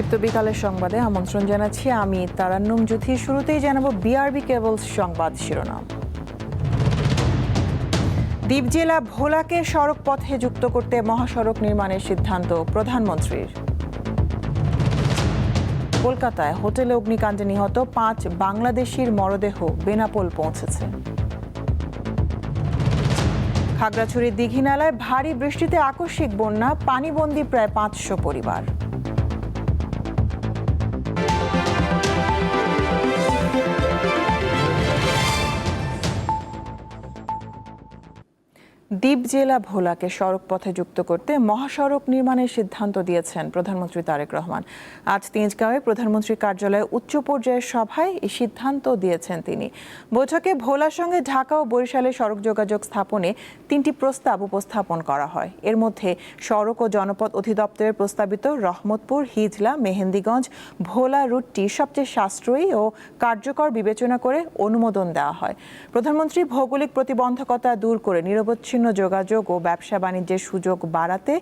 দীপ্ত বিকালের সংবাদে আমন্ত্রণ জানাচ্ছি আমি তারান্নুম জ্যোতি। শুরুতেই জানাবো বিআরবি কেবলস সংবাদ শিরোনাম। দ্বীপ জেলা ভোলাকে সড়ক পথে যুক্ত করতে মহাসড়ক নির্মাণের সিদ্ধান্ত প্রধানমন্ত্রীর। কলকাতায় হোটেলে অগ্নিকাণ্ডে নিহত 5 বাংলাদেশির মরদেহ বেনাপোল পৌঁছেছে। খাগড়াছড়ির দীঘিনালায় ভারী বৃষ্টিতে আকস্মিক বন্যা, পানিবন্দী প্রায় 500 পরিবার। দ্বীপ জেলা ভোলাকে সড়ক পথে যুক্ত করতে মহাসড়ক নির্মাণের সিদ্ধান্ত দিয়েছেন প্রধানমন্ত্রী তারেক রহমান। আজ তেজগাঁওয়ে প্রধানমন্ত্রীর কার্যালয়ে উচ্চ পর্যায়ের সভায় এই সিদ্ধান্ত দিয়েছেন তিনি। বৈঠকে ভোলার সঙ্গে ঢাকা ও বরিশালে সড়ক যোগাযোগ স্থাপনে 3টি প্রস্তাব উপস্থাপন করা হয়। এর মধ্যে সড়ক ও জনপথ অধিদপ্তরের প্রস্তাবিত রহমতপুর, হিজলা, মেহেন্দিগঞ্জ, ভোলা রুটটি সবচেয়ে সাশ্রয়ী ও কার্যকর বিবেচনা করে অনুমোদন দেওয়া হয়। প্রধানমন্ত্রী ভৌগোলিক প্রতিবন্ধকতা দূর করে নিরবচ্ছিন্ন যোগাযোগ ও ব্যবসা বাণিজ্যের সুযোগ বাড়াতে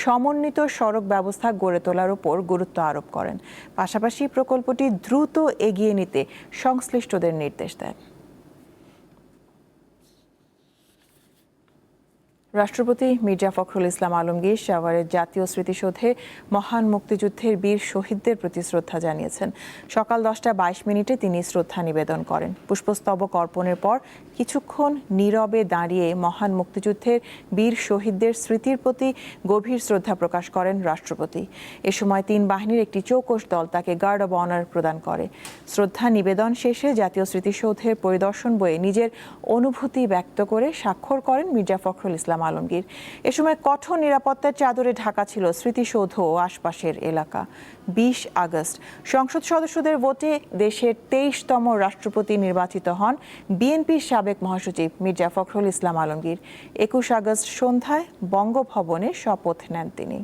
সমন্বিত সড়ক ব্যবস্থা গড়ে তোলার উপর গুরুত্ব আরোপ করেন। পাশাপাশি প্রকল্পটি দ্রুত এগিয়ে নিতে সংশ্লিষ্টদের নির্দেশ দেন। রাষ্ট্রপতি মির্জা ফখরুল ইসলাম আলমগীর সাভারের জাতীয় স্মৃতিসৌধে মহান মুক্তিযুদ্ধের বীর শহীদদের প্রতি শ্রদ্ধা জানিয়েছেন। সকাল 10:22 তিনি শ্রদ্ধা নিবেদন করেন। পুষ্পস্তবক অর্পণের পর কিছুক্ষণ নীরবে দাঁড়িয়ে মহান মুক্তিযুদ্ধের বীর শহীদদের স্মৃতির প্রতি গভীর শ্রদ্ধা প্রকাশ করেন রাষ্ট্রপতি। এ সময় 3 বাহিনীর একটি চৌকস দল তাকে গার্ড অব অনার প্রদান করে। শ্রদ্ধা নিবেদন শেষে জাতীয় স্মৃতিসৌধের পরিদর্শন বইয়ে নিজের অনুভূতি ব্যক্ত করে স্বাক্ষর করেন মির্জা ফখরুল ইসলাম আলমগীর। এ সময় কঠোর নিরাপত্তার চাদরে ঢাকা ছিল স্মৃতিসৌধ ও আশপাশের এলাকা। 20 আগস্ট সংসদ সদস্যদের ভোটে দেশের 23তম রাষ্ট্রপতি নির্বাচিত হন বিএনপির সাবেক মহাসচিব মির্জা ফখরুল ইসলাম আলমগীর। 21 আগস্ট সন্ধ্যায় বঙ্গভবনে শপথ নেন তিনি।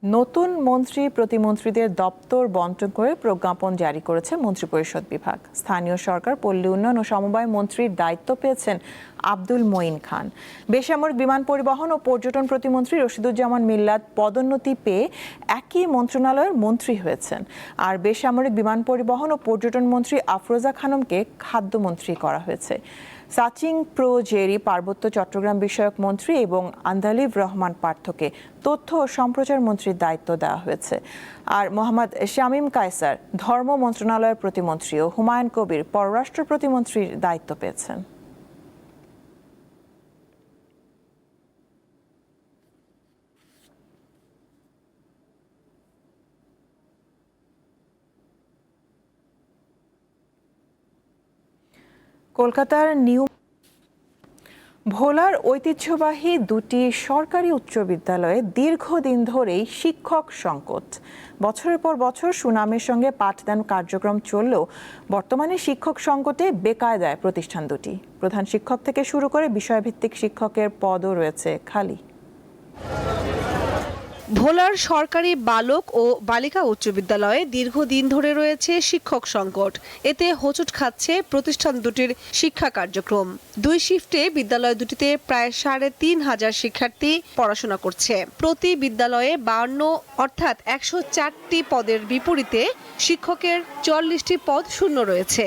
নতুন মন্ত্রী প্রতিমন্ত্রীদের দপ্তর বন্টন করে প্রজ্ঞাপন জারি করেছে মন্ত্রিপরিষদ বিভাগ। স্থানীয় সরকার, পল্লী উন্নয়ন ও সমবায় মন্ত্রীর দায়িত্ব পেয়েছেন আব্দুল মঈন খান। বেসামরিক বিমান পরিবহন ও পর্যটন প্রতিমন্ত্রী রশিদুজ্জামান মিল্লাত পদোন্নতি পেয়ে একই মন্ত্রণালয়ের মন্ত্রী হয়েছেন। আর বেসামরিক বিমান পরিবহন ও পর্যটন মন্ত্রী আফরোজা খানমকে খাদ্যমন্ত্রী করা হয়েছে। সাচিং প্রো জেরি পার্বত্য চট্টগ্রাম বিষয়ক মন্ত্রী এবং আন্দালিব রহমান পার্থকে তথ্য ও সম্প্রচার মন্ত্রীর দায়িত্ব দেওয়া হয়েছে। আর মোহাম্মদ শামীম কায়সার ধর্ম মন্ত্রণালয়ের প্রতিমন্ত্রী ও হুমায়ুন কবির পররাষ্ট্র প্রতিমন্ত্রীর দায়িত্ব পেয়েছেন। কলকাতার ভোলার ঐতিহ্যবাহী 2টি সরকারি উচ্চ বিদ্যালয়ে দীর্ঘদিন ধরেই শিক্ষক সংকট। বছরের পর বছর সুনামের সঙ্গে পাঠদান কার্যক্রম চললেও বর্তমানে শিক্ষক সংকটে বেকায়দায় প্রতিষ্ঠান দুটি। প্রধান শিক্ষক থেকে শুরু করে বিষয়ভিত্তিক শিক্ষকের পদও রয়েছে খালি। ভোলার সরকারি বালক ও বালিকা উচ্চ বিদ্যালয়ে দীর্ঘদিন ধরে রয়েছে শিক্ষক সংকট। এতে হোঁচট খাচ্ছে প্রতিষ্ঠান দুটির শিক্ষা কার্যক্রম। 2 শিফটে বিদ্যালয় দুটিতে প্রায় 3,500 শিক্ষার্থী পড়াশোনা করছে। প্রতি বিদ্যালয়ে 52 অর্থাৎ 104টি পদের বিপরীতে শিক্ষকের 44টি পদ শূন্য রয়েছে।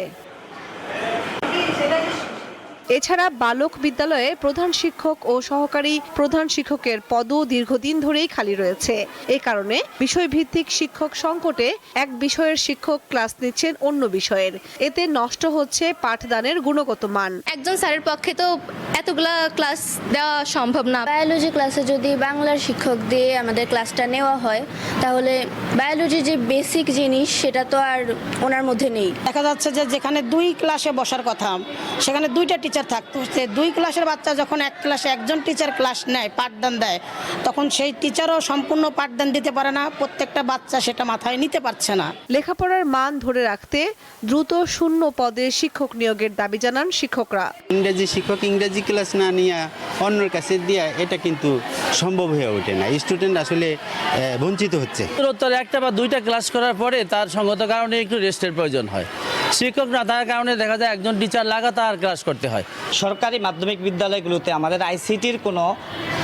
এছাড়া বালক বিদ্যালয়ে প্রধান শিক্ষক ও সহকারী প্রধান শিক্ষকের পদও দীর্ঘদিন ধরেই খালি রয়েছে। এ কারণে বিষয়ভিত্তিক শিক্ষক সংকটে এক বিষয়ের শিক্ষক ক্লাস নিচ্ছেন অন্য বিষয়ের। এতে নষ্ট হচ্ছে পাঠদানের গুণগত মান। একজন স্যারের পক্ষে তো এতগুলা ক্লাস দেওয়া সম্ভব না। বায়োলজি ক্লাসে যদি বাংলার শিক্ষক দিয়ে আমাদের ক্লাসটা নেওয়া হয় তাহলে বায়োলজি যে বেসিক জিনিস সেটা তো আর ওনার মধ্যে নেই। দেখা যাচ্ছে যে যেখানে 2 ক্লাসে বসার কথা সেখানে 2টা টিচার থাকতো। 2 ক্লাসের বাচ্চা যখন এক ক্লাসে একজন টিচার ক্লাস নেয়, পাঠদান দেয়, তখন সেই টিচারও সম্পূর্ণ পাঠদান দিতে পারে না। প্রত্যেকটা বাচ্চা সেটা মাথায় নিতে পারছে না। লেখাপড়ার মান ধরে রাখতে দ্রুত শূন্য পদে শিক্ষক নিয়োগের দাবি জানান শিক্ষকরা। ইংরেজি শিক্ষক ইংরেজি ক্লাস না নিয়ে অন্যের কাছে দিয়ে এটা কিন্তু সম্ভব হয়ে ওঠে না। স্টুডেন্ট আসলে বঞ্চিত হচ্ছে। একটা বা 2টা ক্লাস করার পরে তার সঙ্গত কারণে একটু রেস্টের প্রয়োজন হয়। শিক্ষক না থাকার কারণে দেখা যায় একজন টিচার লাগাতার ক্লাস করতে হয়। সরকারি মাধ্যমিক বিদ্যালয়গুলোতে আমাদের আইসিটির কোনো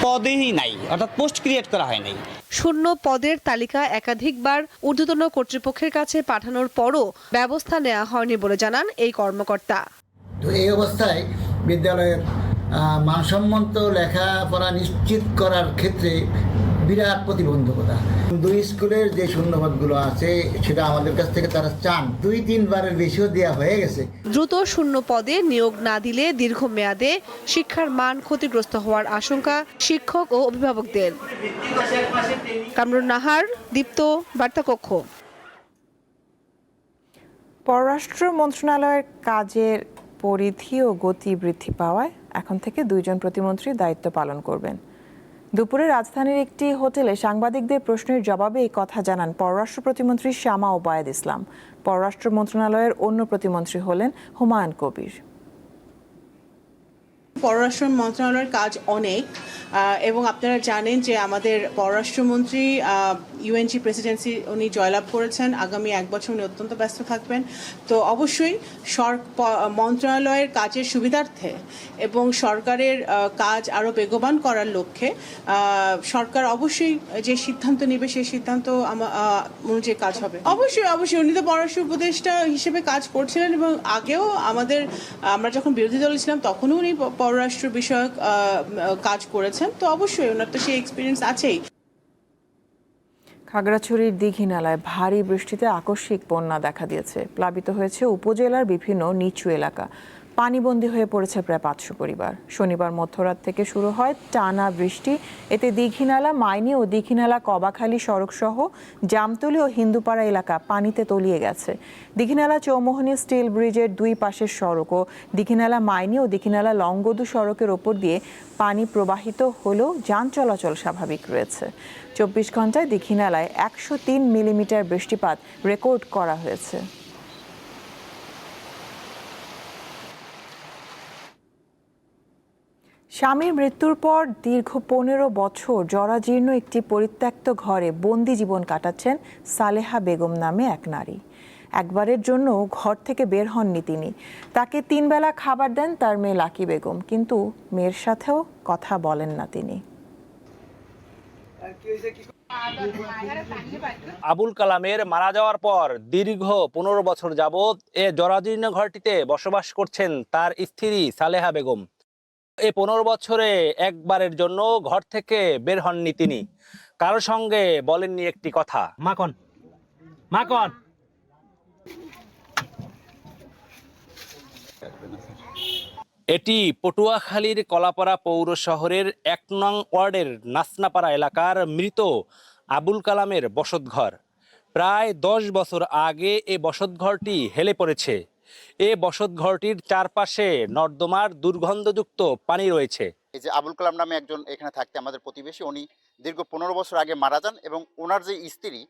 পদই নাই, অর্থাৎ পোস্ট ক্রিয়েট করা হয় নাই। শূন্য পদের তালিকা একাধিকবার ঊর্ধ্বতন কর্তৃপক্ষের কাছে পাঠানোর পরও ব্যবস্থা নেওয়া হয়নি বলে জানান এই কর্মকর্তা। তো এই অবস্থায় বিদ্যালয়ের মানসম্মত লেখাপড়া নিশ্চিত করার ক্ষেত্রে বিরাট প্রতিবন্ধকতা। 2 স্কুলের যে শূন্যপদগুলো আছে সেটা আমাদের কাছ থেকে তারা চান, 2-3 বারের বেশিও দেওয়া হয়ে গেছে। দ্রুত শূন্য পদে নিয়োগ না দিলে দীর্ঘমেয়াদে শিক্ষার মান ক্ষতিগ্রস্ত হওয়ার আশঙ্কা শিক্ষক ও অভিভাবকদের। কামরুন নাহার, দীপ্ত, বার্তাকক্ষ। পররাষ্ট্র মন্ত্রণালয়ের কাজের পরিধি ও গতি বৃদ্ধি পাওয়ায় এখন থেকে 2 জন প্রতিমন্ত্রী দায়িত্ব পালন করবেন। দুপুরে রাজধানীর একটি হোটেলে সাংবাদিকদের প্রশ্নের জবাবে এই কথা জানান পররাষ্ট্র প্রতিমন্ত্রী শামা ওবায়েদ ইসলাম। পররাষ্ট্র মন্ত্রণালয়ের অন্য প্রতিমন্ত্রী হলেন হুমায়ুন কবির। পররাষ্ট্র মন্ত্রণালয়ের কাজ অনেক, এবং আপনারা জানেন যে আমাদের পররাষ্ট্রমন্ত্রী ইউএনজি প্রেসিডেন্সি উনি জয়লাভ করেছেন। আগামী 1 বছর উনি অত্যন্ত ব্যস্ত থাকবেন। তো অবশ্যই মন্ত্রণালয়ের কাজের সুবিধার্থে এবং সরকারের কাজ আরও বেগবান করার লক্ষ্যে সরকার অবশ্যই যে সিদ্ধান্ত নেবে সেই সিদ্ধান্ত অনুযায়ী কাজ হবে। অবশ্যই উনি তো পররাষ্ট্র উপদেষ্টা হিসেবে কাজ করছিলেন, এবং আগেও আমরা যখন বিরোধী দলে ছিলাম তখনও উনি পররাষ্ট্র বিষয়ক কাজ করেছেন। তো অবশ্যই ওনার তো সেই এক্সপিরিয়েন্স আছেই। খাগড়াছড়ির দীঘিনালায় ভারী বৃষ্টিতে আকস্মিক বন্যা দেখা দিয়েছে। প্লাবিত হয়েছে উপজেলার বিভিন্ন নিচু এলাকা। পানিবন্দী হয়ে পড়েছে প্রায় 500 পরিবার। শনিবার মধ্যরাত থেকে শুরু হয় টানা বৃষ্টি। এতে দীঘিনালা মাইনি ও দীঘিনালা কবাখালী সড়ক সহ জামতলী ও হিন্দুপাড়া এলাকা পানিতে তলিয়ে গেছে। দীঘিনালা চৌমোহনী স্টিল ব্রিজের 2 পাশের সড়ক ও দীঘিনালা মাইনি ও দীঘিনালা লংগদু সড়কের ওপর দিয়ে পানি প্রবাহিত হলেও যান চলাচল স্বাভাবিক রয়েছে। 24 ঘন্টায় দীঘিনালায় 103 মিলিমিটার বৃষ্টিপাত রেকর্ড করা হয়েছে। স্বামীর মৃত্যুর পর দীর্ঘ 15 বছর জরাজীর্ণ একটি পরিত্যক্ত ঘরে বন্দি জীবন কাটাচ্ছেন সালেহা বেগম নামে এক নারী। একবারের জন্য ঘর থেকে বের হননি তিনি। তাকে 3 বেলা খাবার দেন তার মেয়ে লাকি বেগম, কিন্তু মেয়ের সাথেও কথা বলেন না তিনি। আবুল কালামের মারা যাওয়ার পর দীর্ঘ 15 বছর যাবৎ এ জরাজীর্ণ ঘরটিতে বসবাস করছেন তার স্ত্রী সালেহা বেগম। এই 15 বছরে একবারের জন্য ঘর থেকে বের হননি তিনি। কারোর সঙ্গে বলেননি একটি কথা। মাখন এটি পটুয়াখালীর কলাপাড়া পৌর শহরের 1 নং ওয়ার্ডের নাসনাপাড়া এলাকার মৃত আবুল কালামের বসতঘর। প্রায় 10 বছর আগে এই বসতঘরটি হেলে পড়েছে। এই বসতঘরটির চারপাশে নর্দমার দুর্গন্ধযুক্ত পানি রয়েছে। এই যে আবুল কালাম নামে একজন এখানে থাকতে আমাদের প্রতিবেশী, উনি দীর্ঘ 15 বছর আগে মারা যান, এবং ওনার যে স্ত্রী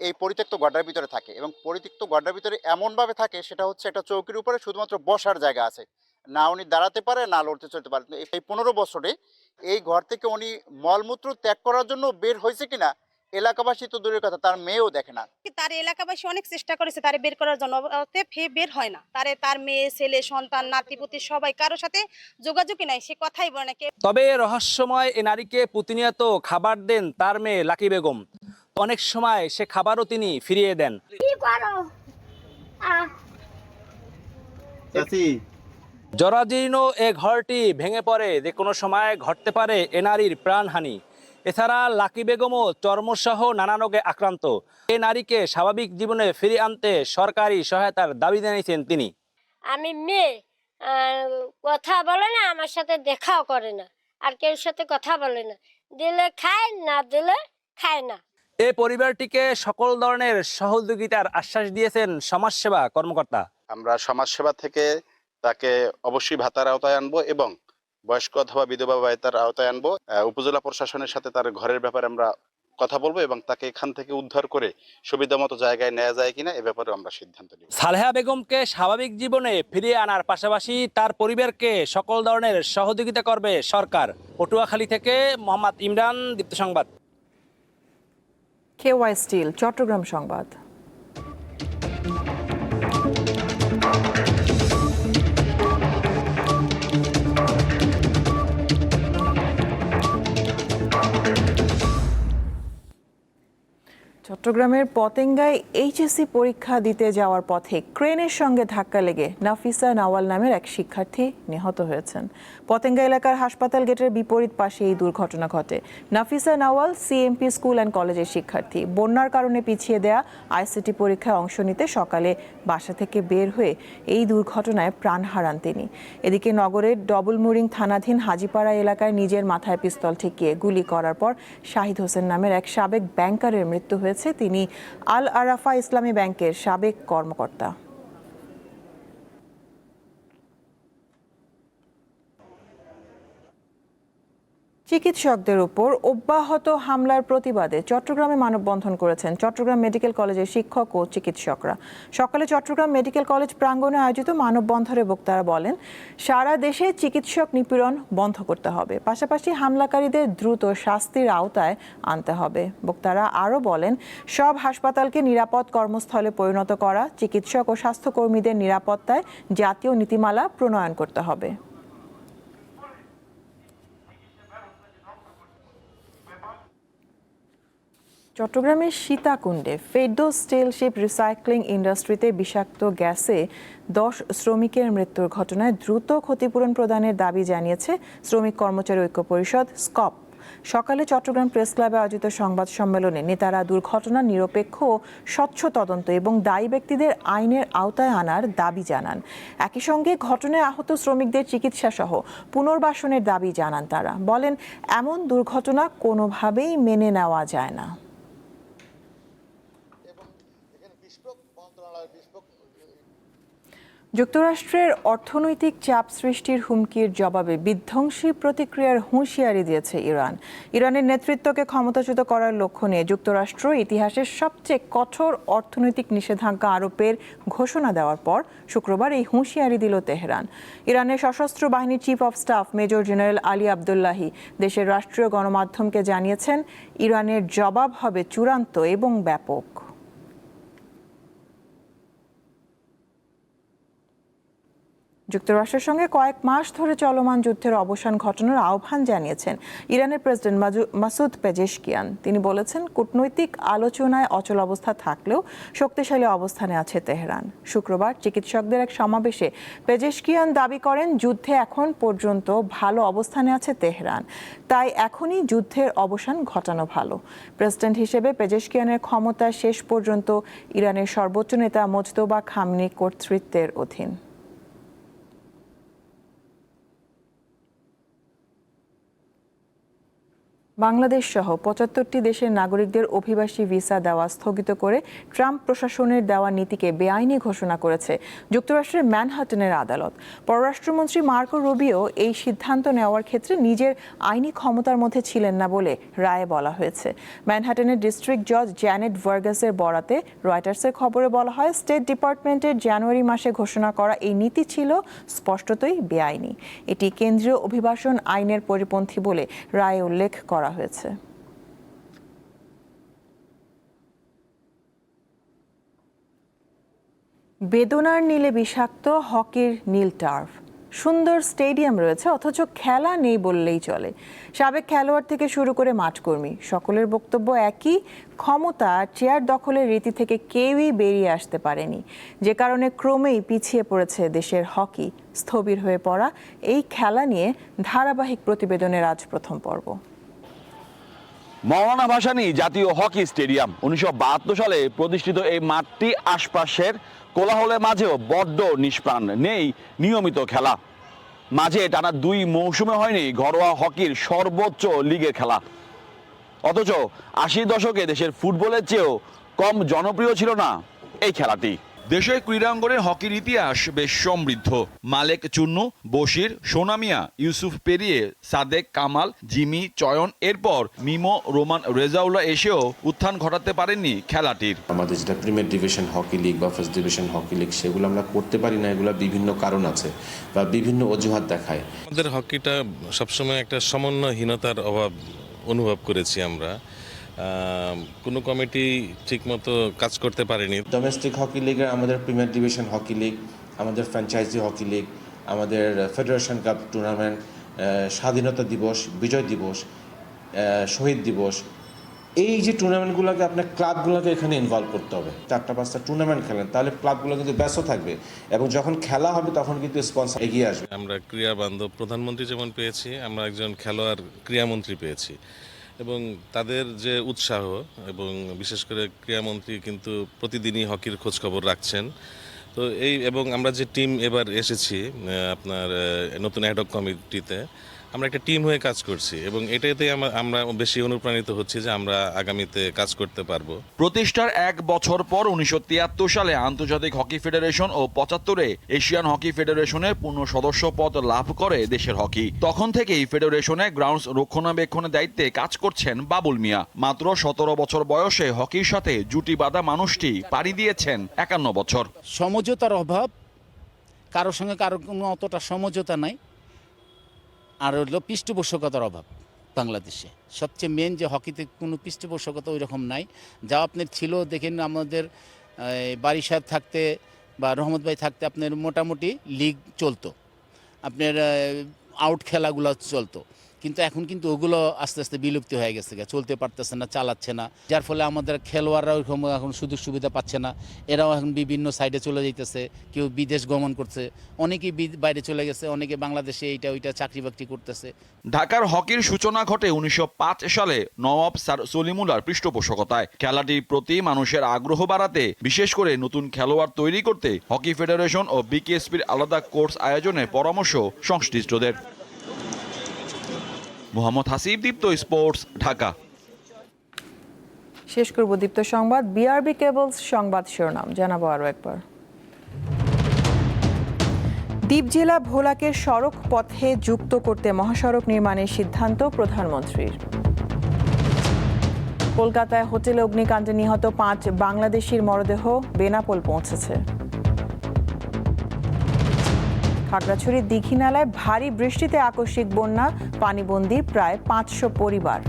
এই পরিত্যক্ত গড্ডার ভিতরে থাকে, এবং পরিত্যক্ত গড্ডার ভিতরে এমনভাবে থাকে সেটা হচ্ছে একটা চৌকির উপরে শুধুমাত্র বসার জায়গা আছে, না উনি দাঁড়াতে পারে না লড়তে চলতে পারে। এই 15 বছরে এই ঘর থেকে উনি মলমূত্র ত্যাগ করার জন্য বের হয়েছে কিনা এলাকাবাসী তো দূরের কথা, তার মেয়েও দেখে না। তার এলাকাবাসী অনেক চেষ্টা করেছে তারে বের করার জন্য, বের হয় না। তার মেয়ে ছেলে সন্তান নাতিপুতি সবাই কারোর সাথে যোগাযোগই নাই, সে কথাই বলে না। তবে রহস্যময় এ নারীকে প্রতিনিয়ত খাবার দেন তার মেয়ে লাকি বেগম। অনেক সময় সে খাবারও তিনি ফিরিয়ে দেন। জরাজীর্ণ এ ঘরটি ভেঙে পড়ে যে কোনো সময় ঘটতে পারে এ নারীর প্রাণহানি। এছাড়া লাকি বেগমও চর্মসহ নানা রোগে আক্রান্ত। এ নারীকে স্বাভাবিক জীবনে ফিরিয়ে আনতে সরকারি সহায়তার দাবি জানিয়েছেন তিনি। আমি মেয়ে, কথা বলে না, আমার সাথে দেখাও করে না, আর কেউ সাথে কথা বলে না, দিলে খায় না দিলে খায় না। এই পরিবারটিকে সকল ধরনের সহযোগিতার আশ্বাস দিয়েছেন সমাজসেবা কর্মকর্তা। আমরা সমাজসেবা থেকে তাকে অবশ্যই ভাতার আওতায় আনবো এবং বয়স্ক অথবা বিধবা ভাতার আওতায় আনবো। উপজেলা প্রশাসনের সাথে তার ঘরের ব্যাপারে আমরা কথা বলবো এবং তাকে এখান থেকে উদ্ধার করে সুবিধামতো জায়গায় নেওয়া যায় কিনা এ ব্যাপারে আমরা সিদ্ধান্ত নিব। সালেহা বেগমকে স্বাভাবিক জীবনে ফিরিয়ে আনার পাশাপাশি তার পরিবারকে সকল ধরনের সহযোগিতা করবে সরকার। পটুয়াখালী থেকে মোহাম্মদ ইমরান, দীপ্ত সংবাদ। KY স্টিল, চট্টগ্রাম সংবাদ। চট্টগ্রামের পতেঙ্গায় এইচএসসি পরীক্ষা দিতে যাওয়ার পথে ক্রেনের সঙ্গে ধাক্কা লেগে নাফিসা নাওয়াল নামের এক শিক্ষার্থী নিহত হয়েছেন। পতেঙ্গা এলাকার হাসপাতাল গেটের বিপরীত পাশে এই দুর্ঘটনা ঘটে। Nafisa Nawal CMP school and কলেজের শিক্ষার্থী। বন্যার কারণে পিছিয়ে দেয়া আইসিটি পরীক্ষায় অংশ নিতে সকালে বাসা থেকে বের হয়ে এই দুর্ঘটনায় প্রাণ হারান তিনি। এদিকে নগরের ডবলমুরিং থানাধীন হাজিপাড়া এলাকায় নিজের মাথায় পিস্তল ঠেকিয়ে গুলি করার পর শাহিদ হোসেন নামের এক সাবেক ব্যাংকারের মৃত্যু হয়েছে। তিনি আল আরাফা ইসলামী ব্যাংকের সাবেক কর্মকর্তা। চিকিৎসকদের উপর অব্যাহত হামলার প্রতিবাদে চট্টগ্রামে মানববন্ধন করেছেন চট্টগ্রাম মেডিকেল কলেজের শিক্ষক ও চিকিৎসকরা। সকালে চট্টগ্রাম মেডিকেল কলেজ প্রাঙ্গণে আয়োজিত মানববন্ধনে বক্তারা বলেন, সারা দেশে চিকিৎসক নিপীড়ন বন্ধ করতে হবে, পাশাপাশি হামলাকারীদের দ্রুত শাস্তির আওতায় আনতে হবে। বক্তারা আরও বলেন, সব হাসপাতালকে নিরাপদ কর্মস্থলে পরিণত করা, চিকিৎসক ও স্বাস্থ্যকর্মীদের নিরাপত্তায় জাতীয় নীতিমালা প্রণয়ন করতে হবে। চট্টগ্রামের সীতাকুণ্ডে ফেরদৌস স্টিল শিপ রিসাইক্লিং ইন্ডাস্ট্রিতে বিষাক্ত গ্যাসে 10 শ্রমিকের মৃত্যুর ঘটনায় দ্রুত ক্ষতিপূরণ প্রদানের দাবি জানিয়েছে শ্রমিক কর্মচারী ঐক্য পরিষদ স্কপ। সকালে চট্টগ্রাম প্রেস ক্লাবে আয়োজিত সংবাদ সম্মেলনে নেতারা দুর্ঘটনার নিরপেক্ষ ও স্বচ্ছ তদন্ত এবং দায়ী ব্যক্তিদের আইনের আওতায় আনার দাবি জানান। একই সঙ্গে ঘটনায় আহত শ্রমিকদের চিকিৎসা সহ পুনর্বাসনের দাবি জানান তারা। বলেন, এমন দুর্ঘটনা কোনোভাবেই মেনে নেওয়া যায় না। যুক্তরাষ্ট্রের অর্থনৈতিক চাপ সৃষ্টির হুমকির জবাবে বিধ্বংসী প্রতিক্রিয়ার হুঁশিয়ারি দিয়েছে ইরান। ইরানের নেতৃত্বকে ক্ষমতাচ্যুত করার লক্ষ্য নিয়ে যুক্তরাষ্ট্র ইতিহাসের সবচেয়ে কঠোর অর্থনৈতিক নিষেধাজ্ঞা আরোপের ঘোষণা দেওয়ার পর শুক্রবার এই হুঁশিয়ারি দিল তেহরান। ইরানের সশস্ত্র বাহিনীর chief of staff major general Ali Abdollahi দেশের রাষ্ট্রীয় গণমাধ্যমকে জানিয়েছেন, ইরানের জবাব হবে চূড়ান্ত এবং ব্যাপক। যুক্তরাষ্ট্রের সঙ্গে কয়েক মাস ধরে চলমান যুদ্ধের অবসান ঘটানোর আহ্বান জানিয়েছেন ইরানের প্রেসিডেন্ট মাসুদ পেজেশকিয়ান। তিনি বলেছেন, কূটনৈতিক আলোচনায় অচল অবস্থা থাকলেও শক্তিশালী অবস্থানে আছে তেহরান। শুক্রবার চিকিৎসকদের এক সমাবেশে পেজেশকিয়ান দাবি করেন, যুদ্ধে এখন পর্যন্ত ভালো অবস্থানে আছে তেহরান, তাই এখনই যুদ্ধের অবসান ঘটানো ভালো। প্রেসিডেন্ট হিসেবে পেজেশকিয়ানের ক্ষমতা শেষ পর্যন্ত ইরানের সর্বোচ্চ নেতা মোজতবা খামনি কর্তৃত্বের অধীন। বাংলাদেশ সহ 75টি দেশের নাগরিকদের অভিবাসী ভিসা দেওয়া স্থগিত করে ট্রাম্প প্রশাসনের দেওয়া নীতিকে বেআইনি ঘোষণা করেছে যুক্তরাষ্ট্রের ম্যানহাটনের আদালত। পররাষ্ট্রমন্ত্রী মার্কো রুবিও এই সিদ্ধান্ত নেওয়ার ক্ষেত্রে নিজের আইনি ক্ষমতার মধ্যে ছিলেন না বলে রায়ে বলা হয়েছে। ম্যানহাটনের ডিস্ট্রিক্ট জজ জ্যানেট ভার্গাসের বরাতে রয়টার্সের খবরে বলা হয়, স্টেট ডিপার্টমেন্টের জানুয়ারি মাসে ঘোষণা করা এই নীতি ছিল স্পষ্টতই বেআইনি। এটি কেন্দ্রীয় অভিবাসন আইনের পরিপন্থী বলে রায়ে উল্লেখ করা হয়েছে। বেদনার নীলে বিষাক্ত হকির নীল টার্ফ। সুন্দর স্টেডিয়াম রয়েছে অথচ খেলা নেই বললেই চলে। সাবেক খেলোয়াড় থেকে শুরু করে মাঠকর্মী সকলের বক্তব্য একই, ক্ষমতা চেয়ার দখলের রীতি থেকে কেউই বেরিয়ে আসতে পারেনি, যে কারণে ক্রমেই পিছিয়ে পড়েছে দেশের হকি। স্থবির হয়ে পড়া এই খেলা নিয়ে ধারাবাহিক প্রতিবেদনের আজ প্রথম পর্ব। মওলানা ভাসানী জাতীয় হকি স্টেডিয়াম 1972 সালে প্রতিষ্ঠিত এই মাঠটি আশপাশের কোলাহলের মাঝেও বড্ড নিষ্প্রাণ, নেই নিয়মিত খেলা। মাঝে টানা 2 মৌসুমে হয়নি ঘরোয়া হকির সর্বোচ্চ লিগের খেলা। অথচ 80 দশকে দেশের ফুটবলের চেয়েও কম জনপ্রিয় ছিল না এই খেলাটি। দেশের ক্রীড়াঙ্গনের হকির ইতিহাস বেশ সমৃদ্ধ। মালেক চুন্নু, বশির, সোনামিয়া, ইউসুফ পেরিয়ে, সাদেক, কামাল, জিমি, চয়ন, এরপর মিমো, রোমান, রেজাউল্লাহ এসেও উত্থান ঘটাতে পারেননি খেলাটির। আমাদের যেটা প্রিমিয়ার ডিভিশন হকি লিগ বা ফার্স্ট ডিভিশন হকি লিগ সেগুলো আমরা করতে পারি না, এগুলো বিভিন্ন কারণ আছে বা বিভিন্ন অজুহাত দেখায়। আমাদের হকিটা সবসময় একটা সমন্বয়হীনতার অভাব অনুভব করেছি আমরা। কোনো কমিটি ঠিকমতো কাজ করতে পারেনি। ডোমেস্টিক হকি লিগের আমাদের প্রিমিয়ার ডিভিশন হকি লিগ, আমাদের ফ্র্যাঞ্চাইজি হকি লিগ, আমাদের ফেডারেশন কাপ টুর্নামেন্ট, স্বাধীনতা দিবস, বিজয় দিবস, শহীদ দিবস, এই যে টুর্নামেন্টগুলোকে আপনার ক্লাবগুলোকে এখানে ইনভলভ করতে হবে, 4-5টা টুর্নামেন্ট খেলেন, তাহলে ক্লাবগুলো কিন্তু ব্যস্ত থাকবে এবং যখন খেলা হবে তখন কিন্তু স্পন্সর এগিয়ে আসবে। আমরা ক্রীড়া বান্ধব প্রধানমন্ত্রী যেমন পেয়েছি, আমরা একজন খেলোয়াড় ক্রীড়ামন্ত্রী পেয়েছি এবং তাদের যে উৎসাহ এবং বিশেষ করে ক্রীড়ামন্ত্রী কিন্তু প্রতিদিনই হকির খোঁজখবর রাখছেন। তো এবং আমরা যে টিম এবার এসেছি আপনার নতুন অ্যাডহক কমিটিতে, আমরা একটা টিম হয়ে কাজ করছি এবং এটাতে আমরা বেশি অনুপ্রাণিত হচ্ছি যে আমরা আগামীতে কাজ করতে পারবো। প্রতিষ্ঠার 1 বছর পর 1973 সালে আন্তর্জাতিক হকি ফেডারেশন ও 75-এ এশিয়ান হকি ফেডারেশনের পূর্ণ সদস্য পদ লাভ করে দেশের হকি। তখন থেকেই ফেডারেশনে গ্রাউন্ডস রক্ষণাবেক্ষণের দায়িত্বে কাজ করছেন বাবুল মিয়া। মাত্র 17 বছর বয়সে হকির সাথে জুটি বাঁধা মানুষটি পাড়ি দিয়েছেন 51 বছর। সমঝোতার অভাব, কারোর সঙ্গে কারো কোনো অতটা সমঝোতা নাই, আর হলো পৃষ্ঠপোষকতার অভাব। বাংলাদেশে সবচেয়ে মেন যে হকিতে কোনো পৃষ্ঠপোষকতা ওই রকম নাই। যা আপনার ছিল দেখেন, আমাদের বারি সাহেব থাকতে বা রহমত ভাই থাকতে আপনার মোটামুটি লিগ চলতো, আপনার আউট খেলাগুলো চলতো, কিন্তু এখন কিন্তু ওগুলো আস্তে আস্তে বিলুপ্তি হয়ে গেছে, চলতে পারতেছে না, চালাচ্ছে না, যার ফলে আমাদের খেলোয়াড়রা ওইরকম এখন সুযোগ সুবিধা পাচ্ছে না। এরাও এখন বিভিন্ন সাইডে চলে যাইতেছে, কেউ বিদেশ গমন করছে, অনেকেই বাইরে চলে গেছে, অনেকে বাংলাদেশে এইটা ওইটা চাকরি বাকরি করতেছে। ঢাকার হকির সূচনা ঘটে 1905 সালে নওয়াব স্যার সলিমুল্লাহর পৃষ্ঠপোষকতায়। খেলাটির প্রতি মানুষের আগ্রহ বাড়াতে, বিশেষ করে নতুন খেলোয়াড় তৈরি করতে হকি ফেডারেশন ও বিকেএসপির আলাদা কোর্স আয়োজনের পরামর্শ সংশ্লিষ্টদের। মোহাম্মদ হাসিব, দীপ্ত স্পোর্টস, ঢাকা। শেষ করব দীপ্ত সংবাদ। বিআরবি কেবলস সংবাদ শিরোনাম জানাবো আরো একবার। দ্বীপ জেলা ভোলাকে সড়ক পথে যুক্ত করতে মহাসড়ক নির্মাণের সিদ্ধান্ত প্রধানমন্ত্রীর। কলকাতায় হোটেলে অগ্নিকাণ্ডে নিহত 5 বাংলাদেশির মরদেহ বেনাপোল পৌঁছেছে। খাগড়াছড়ির দীঘিনালায় ভারী বৃষ্টিতে আকস্মিক বন্যা, পানিবন্দী প্রায় 500 পরিবার।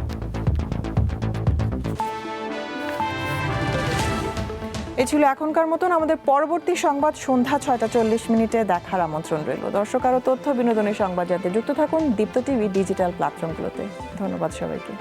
এ ছিল এখনকার মতন। আমাদের পরবর্তী সংবাদ সন্ধ্যা 6টা 40 দেখার আমন্ত্রণ রইল। দর্শক, আরও তথ্য বিনোদনের সংবাদ জানতে যুক্ত থাকুন দীপ্ত টিভি ডিজিটাল প্ল্যাটফর্মগুলোতে। ধন্যবাদ সবাইকে।